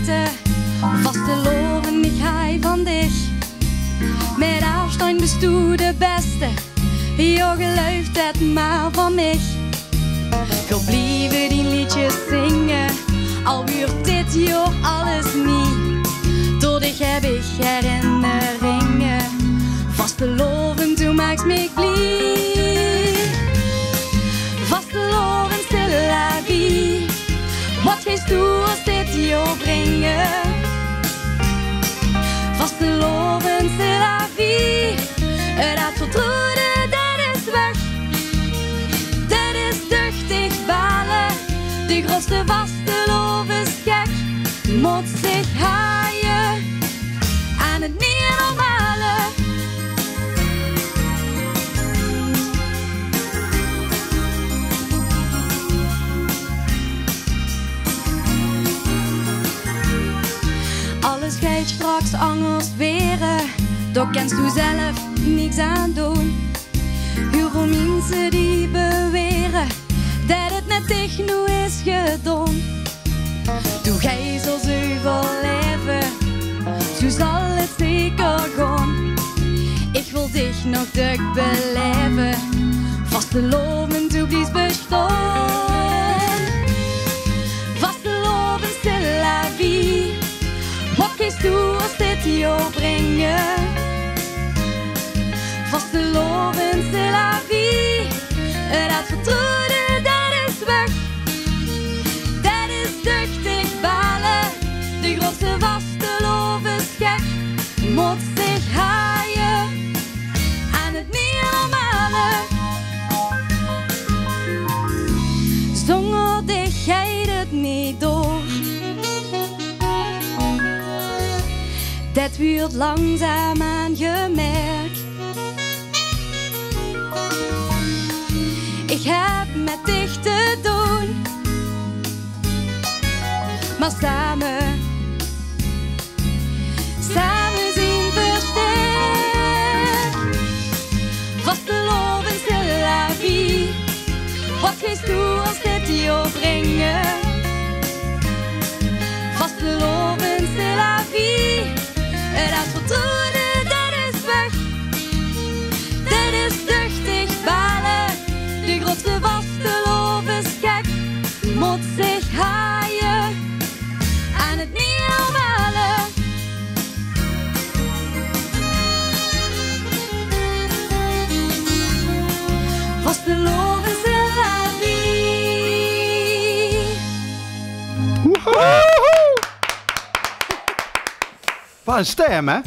weten, vast te loven, ik ga van dich. Met afstand bestoe de beste, je geluift het maar van mij. Ik wil blijven die liedjes zingen, al wordt dit jaar alles niet. Door dich heb ik herinneringen, vast te loven, toen maakt me blij. Vast te loven, c'est la vie, wat geest toe als dit jou brengen. Vast te loven, c'est la vie, dat vertrouwde, dat is weg. Dat is duchtig balen, de grootste vaste loven is gek. Moet zich haaien aan het niet normale. Alles gaat straks anders weren, daar kennst u zelf niks aan doen. Heel veel mensen die beweren dat het net techno is gedaan. Doe gij zo zoveel leven, zo zal het zeker gaan. Ik wil dich nog dik beleven, vast te loven, toe blies bestaan. Vast te loven, c'est la vie, wat geest toe als dit jou brengen. Vast te loven, c'est la vie, dat vertrouwde, dat is weg. Dat is duchtig balen, de grootste vaste loven is gek. Moet zich haaien aan het niet normale. Zonder dich gaat het niet door. Dat wordt langzaam aangemerkt. Ik heb met dich te doen, maar samen zien versterkt. Vast te loven, c'est la vie, wat geest toe als dit jou brengen. Vast te loven, c'est la vie, dat vertrouwde, dat is weg. Dat is duchtig balen, de grootste vaste loven is gek. Moet zich haaien aan het niet normale. Vast te loven, c'est la vie. Wat een stem, hè?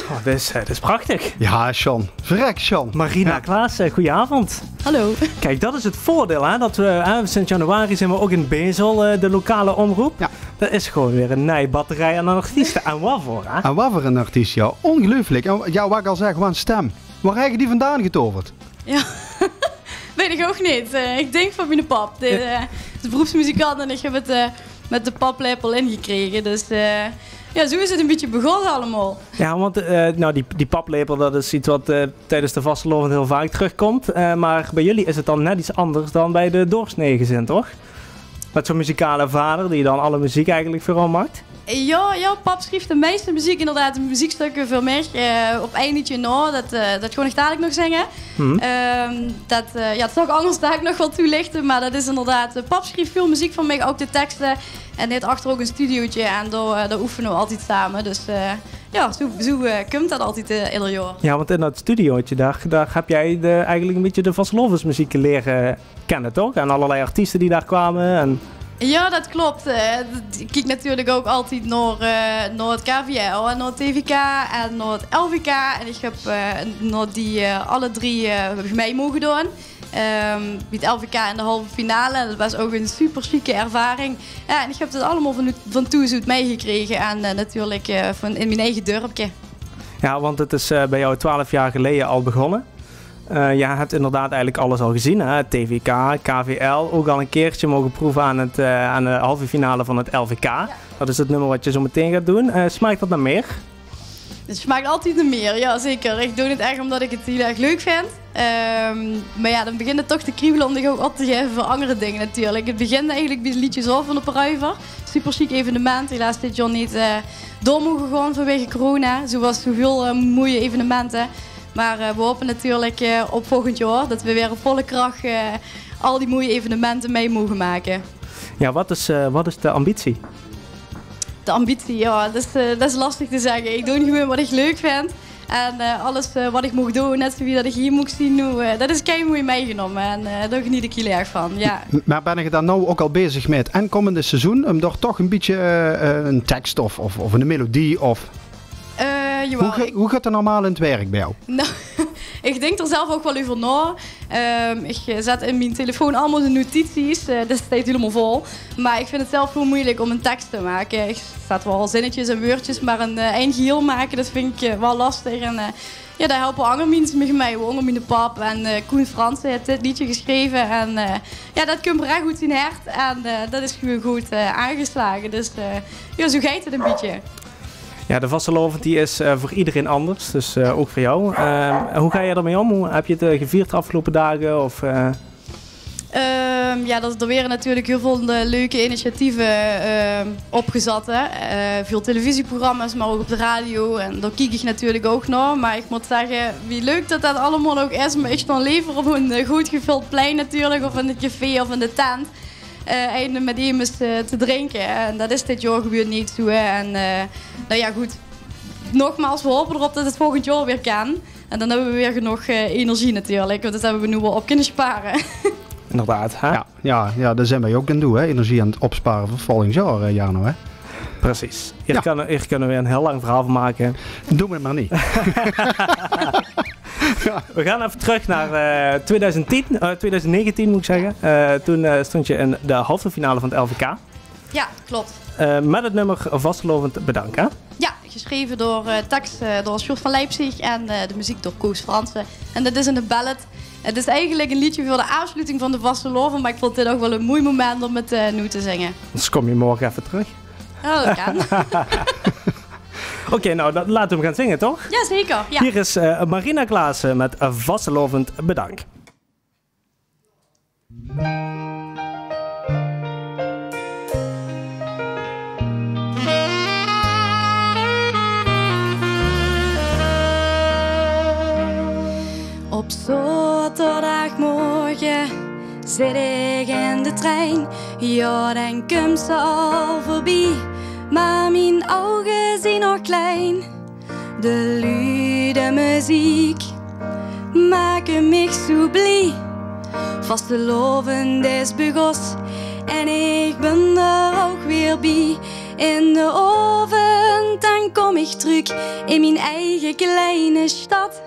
Oh, dit is prachtig. Ja, Sean. Verrek, Sean. Marina Ja. Klaas, goedenavond. Hallo. Kijk, dat is het voordeel, hè, dat we sinds januari zijn we ook in Bezel, de lokale omroep. Ja. Dat is gewoon weer een nijbatterij aan artiesten. En wat voor, hè? En wat voor een artiest, ja. Ongelooflijk. En ja, wat ik al zeg, wat een stem. Waar heb je die vandaan getoverd? Ja, weet ik ook niet. Ik denk van mijn pap. Dit is beroepsmuzikant en ik heb het met de paplepel ingekregen. Dus ja, zo is het een beetje begonnen allemaal. Ja, want nou, die paplepel, dat is iets wat tijdens de vastelovend heel vaak terugkomt. Maar bij jullie is het dan net iets anders dan bij de doorsnee gezin, toch? Met zo'n muzikale vader die dan alle muziek eigenlijk vooral maakt. Ja, pap schreef de meeste muziek inderdaad, de muziekstukken veel meer. Op één liedje nou, dat kon ik dadelijk nog zingen. Ja, het is nog anders, daar ik nog wel toelichten, maar dat is inderdaad... Pap schreef veel muziek van mij, ook de teksten. En heeft achter ook een studiootje en daar oefenen we altijd samen. Dus ja, zo komt dat altijd ieder jaar. Ja, want in dat studiootje, daar heb jij eigenlijk een beetje de vastelovensmuziek leren kennen, toch? En allerlei artiesten die daar kwamen en... Ja, dat klopt. Ik kijk natuurlijk ook altijd naar het KVL en naar het TVK en naar het LVK. En ik heb naar die alle drie mee mogen doen. Bij het LVK in de halve finale. Dat was ook een super chique ervaring. Ja, en ik heb dat allemaal van Toezoet meegekregen. En natuurlijk in mijn eigen dorpje. Ja, want het is bij jou 12 jaar geleden al begonnen. Je hebt inderdaad eigenlijk alles al gezien, hè? TVK, KVL, ook al een keertje mogen proeven aan de halve finale van het LVK. Ja. Dat is het nummer wat je zo meteen gaat doen. Smaakt dat naar meer? Het smaakt altijd naar meer, ja zeker. Ik doe het echt omdat ik het heel erg leuk vind. Maar ja, dan begint het toch te kriebelen om zich ook op te geven voor andere dingen natuurlijk. Het begint eigenlijk bij de liedjes af van de Paruiver. super chic evenement. Helaas dit jaar niet door mogen gaan vanwege corona. Zoals zoveel mooie evenementen. Maar we hopen natuurlijk op volgend jaar dat we weer op volle kracht al die mooie evenementen mee mogen maken. Ja, wat is de ambitie? De ambitie, ja, dat is lastig te zeggen. Ik doe gewoon wat ik leuk vind. En alles wat ik mag doen, net zoals dat ik hier moet zien, dat is kei mooi meegenomen. En daar geniet ik heel erg van, ja. Maar ben je dan nou ook al bezig met en komende seizoen om daar toch een beetje een tekst of een melodie of... Hoe gaat het normaal in het werk bij jou? Nou, ik denk er zelf ook wel over na. Ik zet in mijn telefoon allemaal de notities. Dat staat helemaal vol. Maar ik vind het zelf heel moeilijk om een tekst te maken. Ik zet wel zinnetjes en woordjes, maar een eind geheel maken, dat vind ik wel lastig. En ja, daar helpen andere mensen met mij. Onder mijn pap en Koen Fransen heeft dit liedje geschreven. En ja, dat komt recht goed in hart. En dat is gewoon goed aangeslagen. Dus ja, zo gaat het een beetje. Ja, de vastelovend die is voor iedereen anders, dus ook voor jou. Hoe ga je ermee om? Hoe heb je het gevierd de afgelopen dagen? Of, ja, er werden natuurlijk heel veel leuke initiatieven opgezet. Veel televisieprogramma's, maar ook op de radio. En daar kijk ik natuurlijk ook naar. Maar ik moet zeggen, wie leuk dat dat allemaal ook is. Maar ik sta liever op een goed gevuld plein natuurlijk, of in het café of in de tent. Eindelijk met iemand te drinken. En dat is dit jaar gewoon niet zo. En nou ja, goed. Nogmaals, we hopen erop dat het volgend jaar weer kan. En dan hebben we weer genoeg energie natuurlijk. Want dat hebben we nu wel op kunnen sparen. Inderdaad, hè? Ja, daar zijn wij ook aan doen, hè? Energie aan het opsparen voor volgend jaar, Jarno, hè? Precies. Hier kunnen we weer een heel lang verhaal van maken. Doe het maar niet. We gaan even terug naar 2019 moet ik zeggen. Toen stond je in de halve finale van het LVK. Ja, klopt. Met het nummer Vastelovend bedanken, hè? Ja, geschreven door tekst door Sjoerd van Leipzig en de muziek door Koos Fransen. En dat is een ballad. Het is eigenlijk een liedje voor de afsluiting van de Vastelovend, maar ik vond dit ook wel een mooi moment om het nu te zingen. Dus kom je morgen even terug? Ja, dat kan. Oké, nou laten we hem gaan zingen, toch? Jazeker. Ja. Hier is Marina Klaassen met Vastelovend bedank. Op zaterdagmorgen zit ik in de trein. Ja, dan komt ze al voorbij, maar mijn ogen zijn nog klein. De luide muziek maakt mij zo blij. Vastelovend is begonnen en ik ben er ook weer bij. In de oven, dan kom ik terug in mijn eigen kleine stad.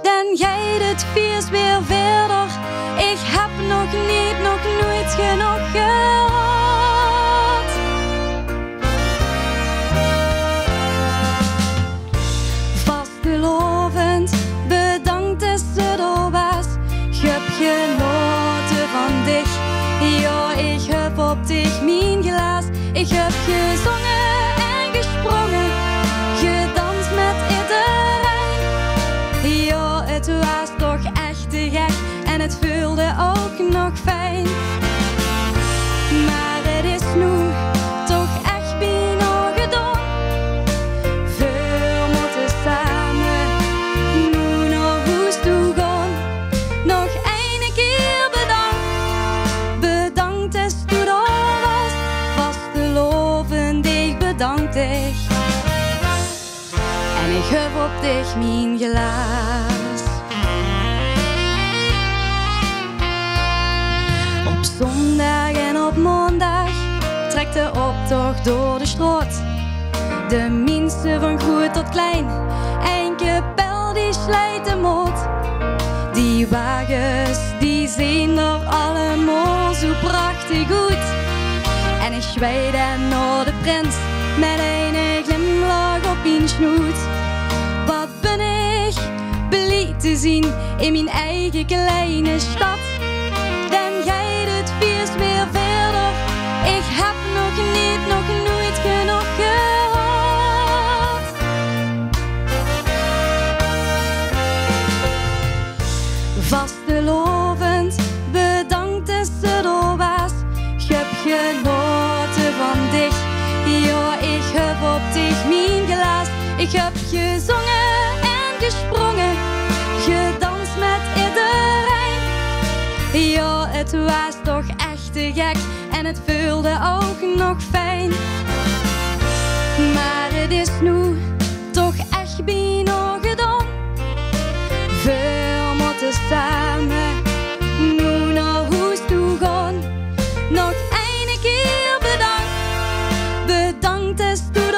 Dan gaat het feest weer verder. Ik heb nog nooit genoeg gehad. Vastelovend, bedankt dat ze er was. Ik heb genoten van dich. Ja, ik heb op dich mijn glas. Ik heb gezongen en gesprongen, gedanst met iedereen. Ja, het was toch echt te gek en het voelde ook nog fijn. Maar het is nu toch echt bijna gedaan. We moeten samen nu naar huis toe gaan. Nog een keer bedankt, bedankt dat je er was. Vastelovend, ik bedank dich. En ik heb op dich mijn glas. Op zondag en op maandag trekt de optocht door de straat. De mensen van groot tot klein, een kapel die slijt de moot. Die wagens die zijn er allemaal zo prachtig goed. En ik zwaai dan naar de prins met een glimlach op mijn snoet. Wat ben ik blij te zien in mijn eigen kleine stad. Dan gaat het feest weer verder. Ik heb nog nooit genoeg gehad. Vastelovend, bedankt dat ze er was. Ik heb genoten van dich. heb op dich mijn gelaas. Ik heb gezongen en gesprongen, gedanst met iedereen. Ja, het was toch echt te gek en het voelde ook nog fijn. Maar het is nu toch echt bijna gedaan. We moeten samen nu naar huis toe gaan. Nog een keer bedankt, bedankt is du er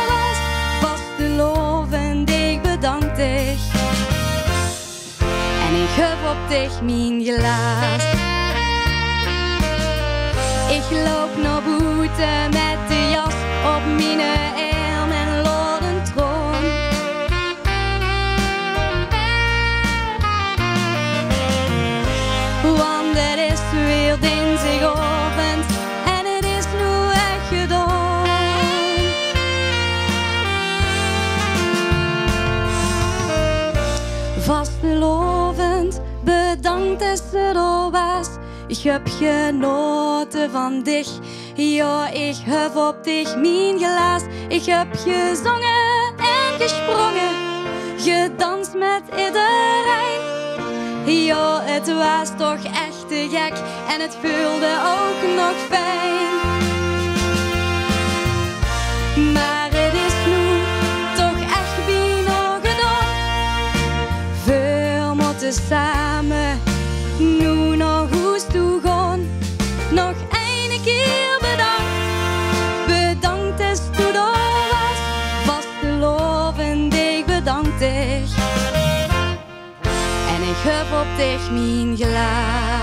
was. Vastelovend, ik bedank dich. En ik heb op dich mijn gelaas. Ik loop naar buiten met de jas op mijn arm en laat een troon. Want het is weer dinsdagavond en het is nu echt gedaan. Vastelovend, bedankt is het al was. Ik heb genoten van dich, ja, ik heb op dich mijn gelaas. Ik heb gezongen en gesprongen, gedanst met iedereen. Ja, het was toch echt te gek en het voelde ook nog fijn. Maar het is nu toch echt bijna gedaan. We moeten samen nu naar huis toe gaan. Nog een keer bedankt, bedankt is du er was. Vastelovend, ik bedank dich. En ik heb op dich mijn gelaas.